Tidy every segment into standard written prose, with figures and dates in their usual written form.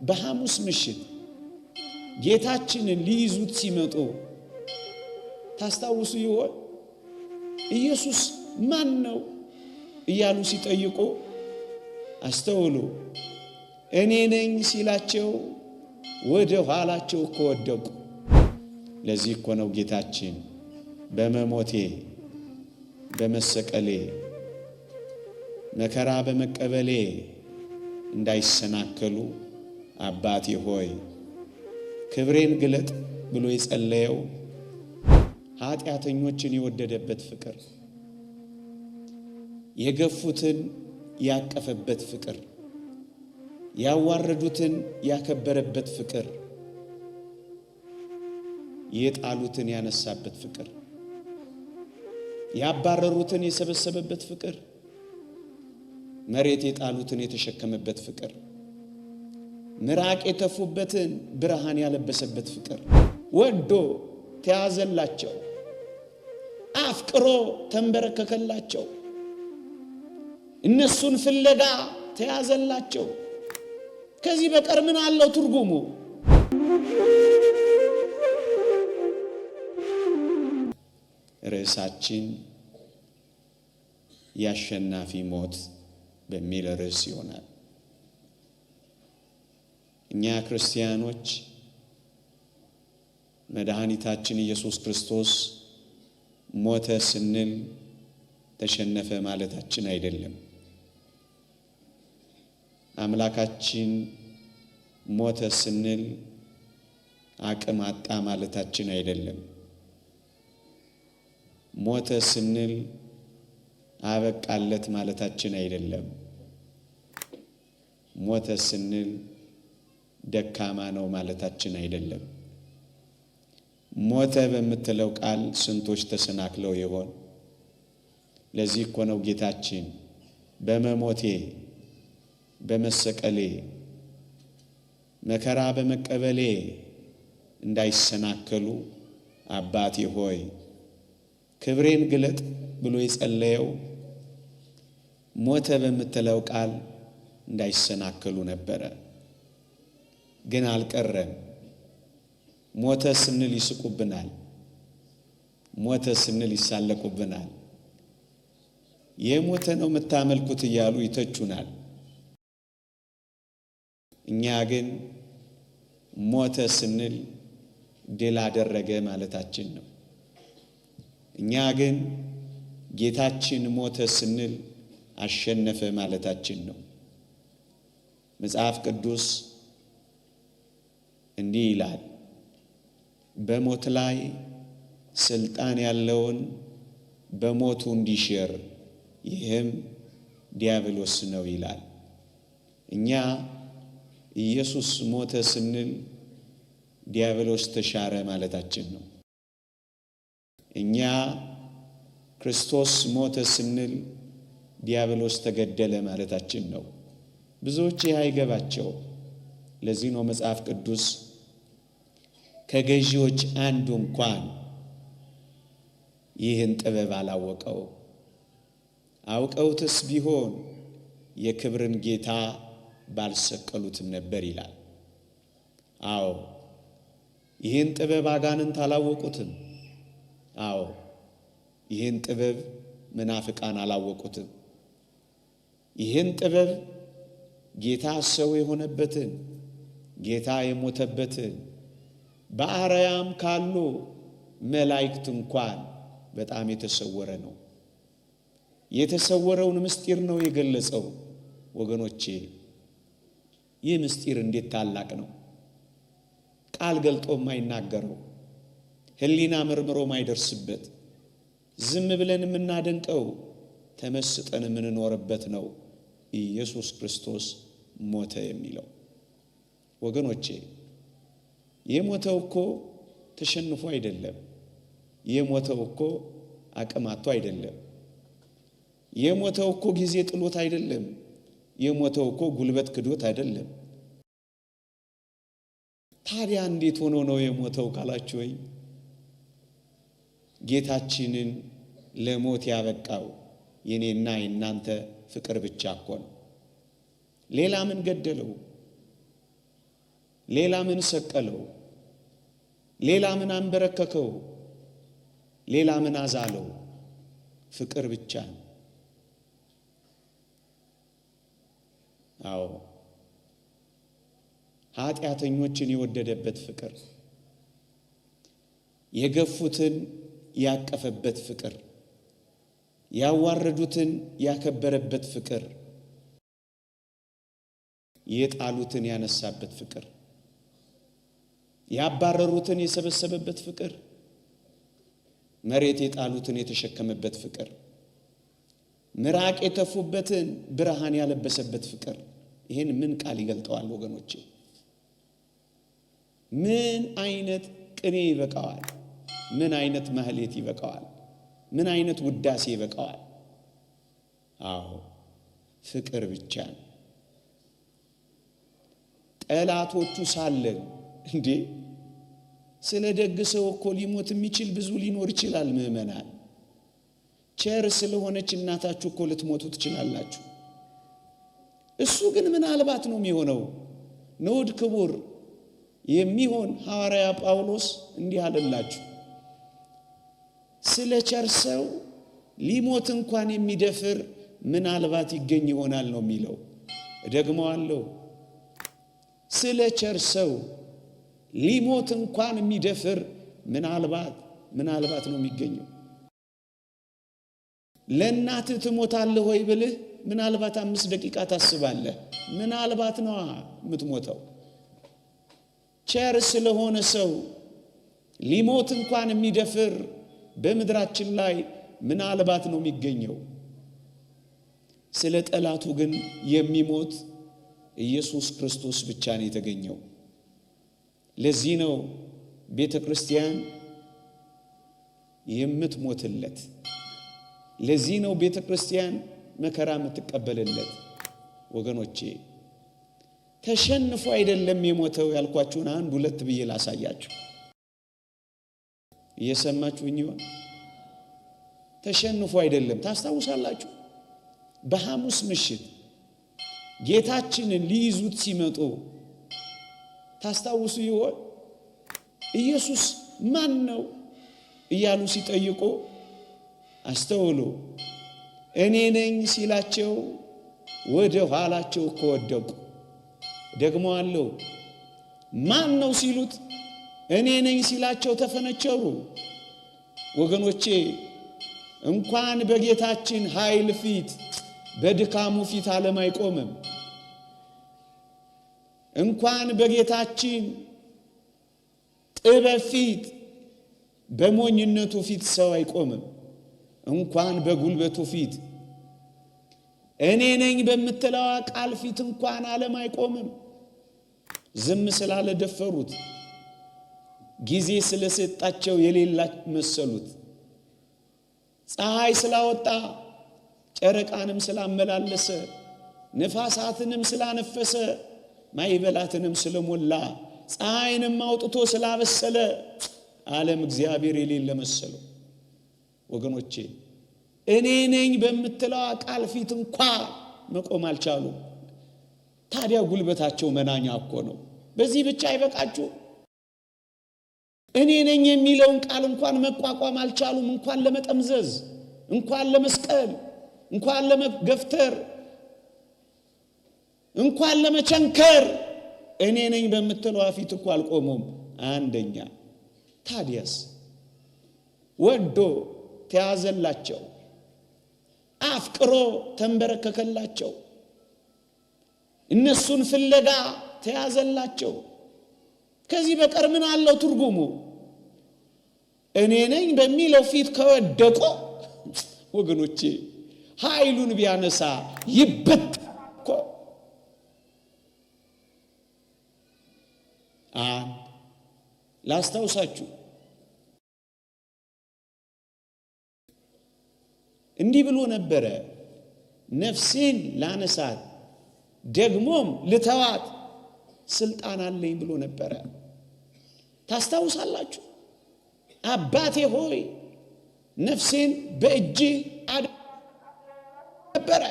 በሐሙስ ምሽት ጌታችንን ሊይዙት ሲመጡ ታስታውሱ ይሆን? ኢየሱስ ማን ነው እያሉ ሲጠይቁ አስተውሉ። እኔ ነኝ ሲላቸው ወደ ኋላቸው ወደቁ። ለዚህ እኮ ነው ጌታችን በመሞቴ በመሰቀሌ መከራ በመቀበሌ እንዳይሰናከሉ አባቴ ሆይ ክብሬን ግለጥ ብሎ የጸለየው። ኃጢአተኞችን የወደደበት ፍቅር፣ የገፉትን ያቀፈበት ፍቅር፣ ያዋረዱትን ያከበረበት ፍቅር፣ የጣሉትን ያነሳበት ፍቅር፣ ያባረሩትን የሰበሰበበት ፍቅር፣ መሬት የጣሉትን የተሸከመበት ፍቅር፣ ምራቅ የተፉበትን ብርሃን ያለበሰበት ፍቅር፣ ወዶ ተያዘላቸው፣ አፍቅሮ ተንበረከከላቸው፣ እነሱን ፍለጋ ተያዘላቸው። ከዚህ በቀር ምን አለው ትርጉሙ? ርዕሳችን የአሸናፊ ሞት በሚል ርዕስ ይሆናል። እኛ ክርስቲያኖች መድኃኒታችን ኢየሱስ ክርስቶስ ሞተ ስንል ተሸነፈ ማለታችን አይደለም። አምላካችን ሞተ ስንል አቅም አጣ ማለታችን አይደለም። ሞተ ስንል አበቃለት ማለታችን አይደለም። ሞተ ስንል ደካማ ነው ማለታችን አይደለም። ሞተ በምትለው ቃል ስንቶች ተሰናክለው ይሆን? ለዚህ እኮ ነው ጌታችን በመሞቴ በመሰቀሌ መከራ በመቀበሌ እንዳይሰናከሉ አባቴ ሆይ ክብሬን ግለጥ ብሎ የጸለየው። ሞተ በምትለው ቃል እንዳይሰናከሉ ነበረ። ግን አልቀረም። ሞተ ስንል ይስቁብናል። ሞተ ስንል ይሳለቁብናል። የሞተ ነው የምታመልኩት እያሉ ይተቹናል። እኛ ግን ሞተ ስንል ድል አደረገ ማለታችን ነው። እኛ ግን ጌታችን ሞተ ስንል አሸነፈ ማለታችን ነው። መጽሐፍ ቅዱስ እንዲህ ይላል፣ በሞት ላይ ስልጣን ያለውን በሞቱ እንዲሽር ይህም ዲያብሎስ ነው ይላል። እኛ ኢየሱስ ሞተ ስንል ዲያብሎስ ተሻረ ማለታችን ነው። እኛ ክርስቶስ ሞተ ስንል ዲያብሎስ ተገደለ ማለታችን ነው። ብዙዎች ይህ አይገባቸው። ለዚህ ነው መጽሐፍ ቅዱስ ከገዢዎች አንዱ እንኳን ይህን ጥበብ አላወቀው፣ አውቀውትስ ቢሆን የክብርን ጌታ ባልሰቀሉትም ነበር ይላል። አዎ ይህን ጥበብ አጋንንት አላወቁትም። አዎ ይህን ጥበብ መናፍቃን አላወቁትም። ይህን ጥበብ ጌታ ሰው የሆነበትን ጌታ የሞተበትን በአርያም ካሉ መላእክት እንኳን በጣም የተሰወረ ነው። የተሰወረውን ምስጢር ነው የገለጸው። ወገኖቼ ይህ ምስጢር እንዴት ታላቅ ነው! ቃል ገልጦ የማይናገረው፣ ሕሊና መርምሮ የማይደርስበት፣ ዝም ብለን የምናደንቀው፣ ተመስጠን የምንኖርበት ነው ኢየሱስ ክርስቶስ ሞተ የሚለው። ወገኖቼ የሞተው እኮ ተሸንፎ አይደለም። የሞተው እኮ አቅማቶ አይደለም። የሞተው እኮ ጊዜ ጥሎት አይደለም። የሞተው እኮ ጉልበት ክዶት አይደለም። ታዲያ እንዴት ሆኖ ነው የሞተው ካላችሁ ወይ ጌታችንን ለሞት ያበቃው የኔና የናንተ ፍቅር ብቻ እኮ ነው። ሌላ ምን ገደለው? ሌላ ምን ሰቀለው? ሌላ ምን አንበረከከው? ሌላ ምን አዛለው? ፍቅር ብቻ ነው። አዎ ኃጢአተኞችን የወደደበት ፍቅር፣ የገፉትን ያቀፈበት ፍቅር፣ ያዋረዱትን ያከበረበት ፍቅር፣ የጣሉትን ያነሳበት ፍቅር፣ ያባረሩትን የሰበሰበበት ፍቅር፣ መሬት የጣሉትን የተሸከመበት ፍቅር፣ ምራቅ የተፉበትን ብርሃን ያለበሰበት ፍቅር። ይሄን ምን ቃል ይገልጠዋል ወገኖቼ? ምን አይነት ቅኔ ይበቃዋል? ምን አይነት ማህሌት ይበቃዋል? ምን አይነት ውዳሴ ይበቃዋል? አዎ ፍቅር ብቻ ነው። ጠላቶቹ ሳለን እንዴ ስለ ደግ ሰው እኮ ሊሞት የሚችል ብዙ ሊኖር ይችላል። ምእመናን ቸር ስለሆነች እናታችሁ እኮ ልትሞቱ ትችላላችሁ። እሱ ግን ምናልባት ነው የሚሆነው። ንዑድ ክቡር የሚሆን ሐዋርያ ጳውሎስ እንዲህ አለላችሁ፣ ስለ ቸር ሰው ሊሞት እንኳን የሚደፍር ምናልባት ይገኝ ይሆናል ነው የሚለው። ደግሞአለሁ፣ ስለ ቸር ሰው ሊሞት እንኳን የሚደፍር ምናልባት ነው የሚገኘው። ለእናትህ ትሞታለህ ወይ ብልህ ምናልባት 5 ደቂቃ ታስባለህ። ምናልባት ነው የምትሞተው። ቸር ስለሆነ ሰው ሊሞት እንኳን የሚደፍር በምድራችን ላይ ምናልባት ነው የሚገኘው። ስለ ጠላቱ ግን የሚሞት ኢየሱስ ክርስቶስ ብቻ ነው የተገኘው። ለዚህ ነው ቤተ ክርስቲያን የምትሞትለት። ለዚህ ነው ቤተ ክርስቲያን መከራ የምትቀበልለት። ወገኖቼ ተሸንፎ አይደለም የሞተው ያልኳችሁን 1-2 ብዬ ላሳያችሁ። እየሰማችሁኝ ይሆን? ተሸንፎ አይደለም። ታስታውሳላችሁ? በሐሙስ ምሽት ጌታችንን ሊይዙት ሲመጡ ታስታውሱ ይሆን? ኢየሱስ ማን ነው እያሉ ሲጠይቁ አስተውሉ። እኔ ነኝ ሲላቸው ወደ ኋላቸው ወደቁ። ደግሞአለሁ፣ ማን ነው ሲሉት እኔ ነኝ ሲላቸው ተፈነቸሩ። ወገኖቼ እንኳን በጌታችን ኃይል ፊት በድካሙ ፊት ዓለም አይቆምም። እንኳን በጌታችን ጥበብ ፊት በሞኝነቱ ፊት ሰው አይቆምም። እንኳን በጉልበቱ ፊት እኔ ነኝ በምትለው ቃል ፊት እንኳን ዓለም አይቆምም። ዝም ስላለ ደፈሩት። ጊዜ ስለሰጣቸው የሌላ መሰሉት። ፀሐይ ስላወጣ፣ ጨረቃንም ስላመላለሰ፣ ንፋሳትንም ስላነፈሰ፣ ማይበላትንም ስለሞላ፣ ፀሐይንም አውጥቶ ስላበሰለ ዓለም እግዚአብሔር የሌለ መሰለው። ወገኖቼ እኔ ነኝ በምትለው ቃል ፊት እንኳን መቆም አልቻሉም። ታዲያ ጉልበታቸው መናኛ እኮ ነው። በዚህ ብቻ አይበቃችሁ። እኔ ነኝ የሚለውን ቃል እንኳን መቋቋም አልቻሉም። እንኳን ለመጠምዘዝ፣ እንኳን ለመስቀል፣ እንኳን ለመገፍተር፣ እንኳን ለመቸንከር እኔ ነኝ በምትለው ፊት እኮ አልቆሙም። አንደኛ ታዲያስ ወዶ ተያዘላቸው፣ አፍቅሮ ተንበረከከላቸው፣ እነሱን ፍለጋ ተያዘላቸው። ከዚህ በቀር ምን አለው ትርጉሙ? እኔ ነኝ በሚለው ፊት ከወደቁ ወገኖቼ ኃይሉን ቢያነሳ ይበተናል። ላስታውሳችሁ፣ እንዲህ ብሎ ነበረ፣ ነፍሴን ላነሳት ደግሞም ልተዋት ስልጣን አለኝ ብሎ ነበረ። ታስታውሳላችሁ? አባቴ ሆይ ነፍሴን በእጅ ነበረ።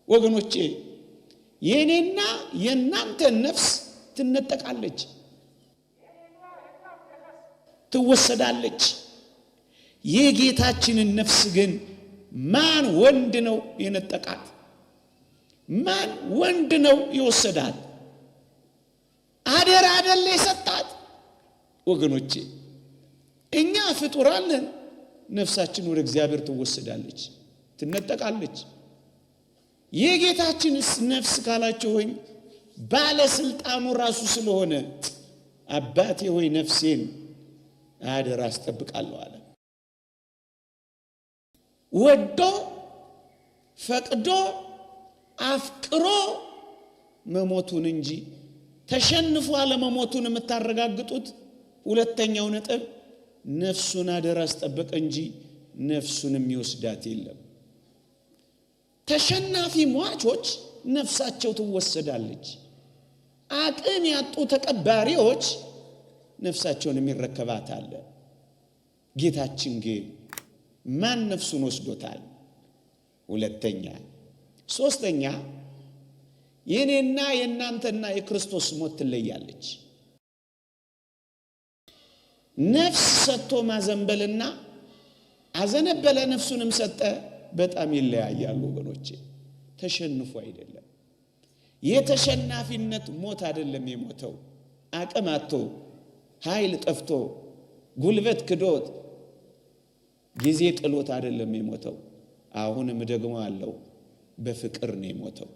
ወገኖቼ የኔና የናንተ ነፍስ ትነጠቃለች፣ ትወሰዳለች። የጌታችንን ነፍስ ግን ማን ወንድ ነው የነጠቃት? ማን ወንድ ነው የወሰዳት? አደራ አይደለ የሰጣት? ወገኖቼ እኛ ፍጡራን ነን። ነፍሳችን ወደ እግዚአብሔር ትወሰዳለች፣ ትነጠቃለች። የጌታችንስ ነፍስ ካላችሁ ሆይ ባለስልጣኑ ራሱ ስለሆነ አባቴ ሆይ ነፍሴን አደራ አስጠብቃለሁ አለ። ወዶ ፈቅዶ አፍቅሮ መሞቱን እንጂ ተሸንፎ አለመሞቱን የምታረጋግጡት ሁለተኛው ነጥብ ነፍሱን አደራ አስጠበቀ እንጂ ነፍሱን የሚወስዳት የለም። ተሸናፊ ሟቾች ነፍሳቸው ትወሰዳለች። አቅም ያጡ ተቀባሪዎች ነፍሳቸውን የሚረከባት አለ። ጌታችን ግን ማን ነፍሱን ወስዶታል? ሁለተኛ። ሶስተኛ የኔና የናንተና የክርስቶስ ሞት ትለያለች። ነፍስ ሰጥቶ ማዘንበልና አዘነበለ ነፍሱንም ሰጠ በጣም ይለያያሉ ወገኖቼ። ተሸንፎ አይደለም። የተሸናፊነት ሞት አይደለም የሞተው። አቅም አጥቶ ኃይል ጠፍቶ ጉልበት ክዶት ጊዜ ጥሎት አይደለም የሞተው። አሁንም ደግሞ አለው በፍቅር ነው የሞተው።